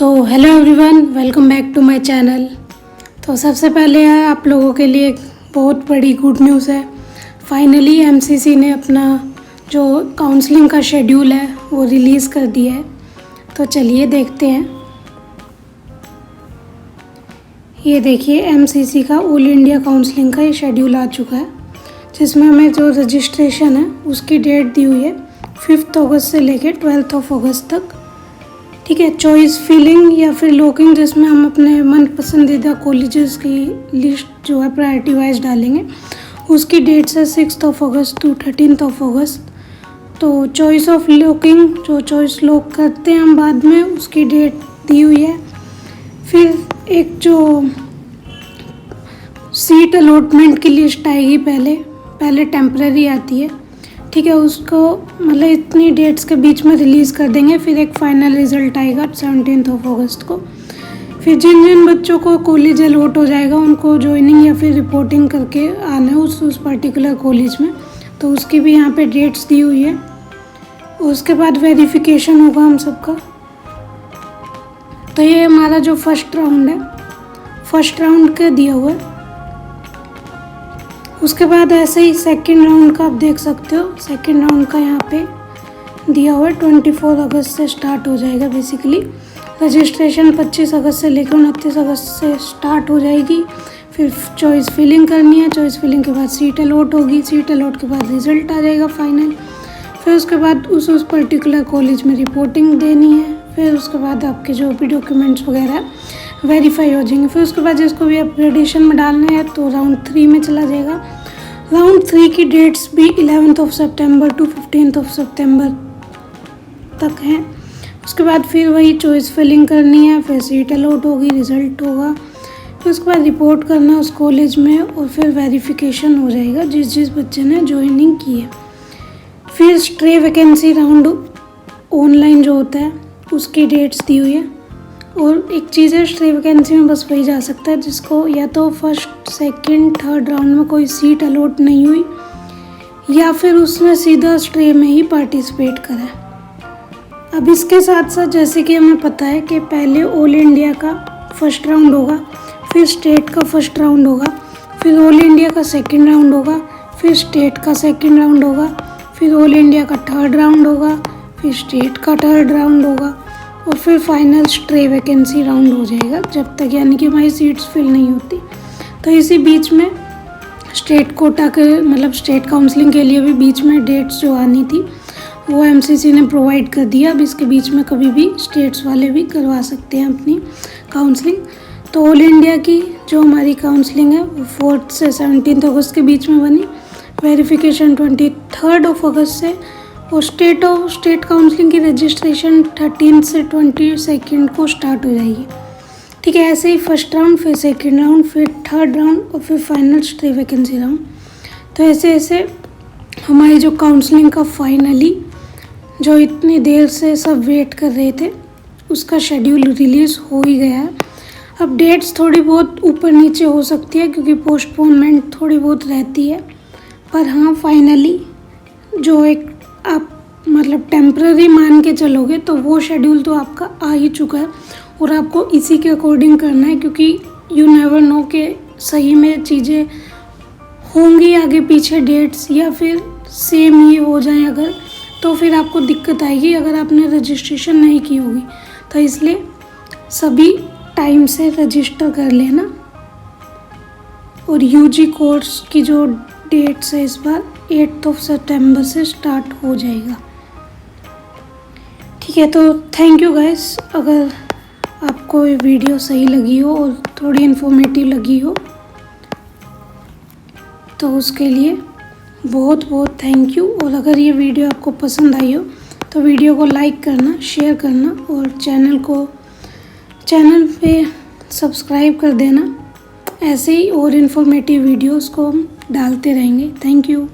तो hello everyone, welcome back to my channel. तो सबसे पहले आप लोगों के लिए एक बहुत बड़ी गुड न्यूज़ है। फाइनली एमसीसी ने अपना जो काउंसलिंग का शेड्यूल है वो रिलीज़ कर दिया है। तो चलिए देखते हैं। ये देखिए, एमसीसी का ऑल इंडिया काउंसलिंग का ये शेड्यूल आ चुका है, जिसमें हमें जो रजिस्ट्रेशन है उसकी डेट दी हुई है 5 अगस्त से लेकर 12 अगस्त तक। ठीक है, चॉइस फिलिंग या फिर लॉकिंग, जिसमें हम अपने मन पसंदीदा कॉलेजेस की लिस्ट जो है प्रायोरिटी वाइज डालेंगे, उसकी डेट्स है 6 अगस्त टू 13 अगस्त। तो चॉइस ऑफ लॉकिंग, जो चॉइस लॉक करते हैं हम बाद में, उसकी डेट दी हुई है। फिर एक जो सीट अलॉटमेंट की लिस्ट आएगी, पहले टेम्परेरी आती है। ठीक है, उसको मतलब इतनी डेट्स के बीच में रिलीज़ कर देंगे। फिर एक फ़ाइनल रिज़ल्ट आएगा 17 अगस्त को। फिर जिन जिन बच्चों को कॉलेज अलॉट हो जाएगा उनको ज्वाइनिंग या फिर रिपोर्टिंग करके आना है उस पर्टिकुलर कॉलेज में, तो उसकी भी यहाँ पे डेट्स दी हुई है। उसके बाद वेरिफिकेशन होगा हम सबका। तो ये हमारा जो फर्स्ट राउंड है, फर्स्ट राउंड का दिया हुआ है। उसके बाद ऐसे ही सेकंड राउंड का आप देख सकते हो। सेकंड राउंड का यहाँ पे दिया हुआ है 24 अगस्त से स्टार्ट हो जाएगा। बेसिकली रजिस्ट्रेशन 25 अगस्त से लेकर 29 अगस्त से स्टार्ट हो जाएगी। फिर चॉइस फिलिंग करनी है, चॉइस फिलिंग के बाद सीट अलॉट होगी, सीट अलॉट के बाद रिज़ल्ट आ जाएगा फाइनल। फिर उसके बाद उस पर्टिकुलर कॉलेज में रिपोर्टिंग देनी है। फिर उसके बाद आपके जो भी डॉक्यूमेंट्स वगैरह वेरीफाई हो जाएंगे। फिर उसके बाद जिसको भी अपग्रेडेशन में डालना है तो राउंड 3 में चला जाएगा। राउंड 3 की डेट्स भी 11 सितंबर टू 15 सितंबर तक हैं। उसके बाद फिर वही चॉइस फिलिंग करनी है, फिर सीट अलॉट होगी, रिज़ल्ट होगा। फिर उसके बाद रिपोर्ट करना उस कॉलेज में, और फिर वेरिफिकेशन हो जाएगा जिस बच्चे ने ज्वाइनिंग की है। फिर स्ट्रे वैकेंसी राउंड ऑनलाइन जो होता है उसकी डेट्स दी हुई है। और एक चीज़ है, स्ट्रे वैकेंसी में बस वही जा सकता है जिसको या तो फर्स्ट सेकंड थर्ड राउंड में कोई सीट अलॉट नहीं हुई, या फिर उसने सीधा स्ट्रे में ही पार्टिसिपेट करा है। अब इसके साथ साथ जैसे कि हमें पता है कि पहले ऑल इंडिया का फर्स्ट राउंड होगा, फिर स्टेट का फर्स्ट राउंड होगा, फिर ऑल इंडिया का सेकेंड राउंड होगा, फिर स्टेट का सेकेंड राउंड होगा, फिर ऑल इंडिया का थर्ड राउंड होगा, फिर स्टेट का थर्ड राउंड होगा, और फिर फाइनल स्ट्रे वैकेंसी राउंड हो जाएगा, जब तक यानी कि हमारी सीट्स फिल नहीं होती। तो इसी बीच में स्टेट कोटा के मतलब स्टेट काउंसलिंग के लिए भी बीच में डेट्स जो आनी थी वो एमसीसी ने प्रोवाइड कर दिया। अब इसके बीच में कभी भी स्टेट्स वाले भी करवा सकते हैं अपनी काउंसलिंग। तो ऑल इंडिया की जो हमारी काउंसलिंग है वो 4 से 17 अगस्त के बीच में बनी। वेरिफिकेशन 23 अगस्त से, और स्टेट काउंसलिंग की रजिस्ट्रेशन 13 से 22 को स्टार्ट हो जाएगी। ठीक है, ऐसे ही फर्स्ट राउंड, फिर सेकंड राउंड, फिर थर्ड राउंड, और फिर फाइनल स्ट्रे वैकेंसी राउंड। तो ऐसे ऐसे हमारी जो काउंसलिंग का फाइनली जो इतनी देर से सब वेट कर रहे थे उसका शेड्यूल रिलीज़ हो ही गया है। अब डेट्स थोड़ी बहुत ऊपर नीचे हो सकती है क्योंकि पोस्टपोनमेंट थोड़ी बहुत रहती है, पर हाँ फाइनली जो एक आप मतलब टेम्पररी मान के चलोगे तो वो शेड्यूल तो आपका आ ही चुका है, और आपको इसी के अकॉर्डिंग करना है, क्योंकि यू नेवर नो कि सही में चीज़ें होंगी आगे पीछे डेट्स, या फिर सेम ही हो जाए अगर, तो फिर आपको दिक्कत आएगी अगर आपने रजिस्ट्रेशन नहीं की होगी। तो इसलिए सभी टाइम से रजिस्टर कर लेना। और यूजी कोर्स की जो डेट्स है इस बार 8 सितंबर से स्टार्ट हो जाएगा। ठीक है, तो थैंक यू गाइस। अगर आपको ये वीडियो सही लगी हो और थोड़ी इन्फॉर्मेटिव लगी हो तो उसके लिए बहुत बहुत थैंक यू। और अगर ये वीडियो आपको पसंद आई हो तो वीडियो को लाइक करना, शेयर करना, और चैनल पे सब्सक्राइब कर देना। ऐसे ही और इन्फॉर्मेटिव वीडियोस को हम डालते रहेंगे। Thank you.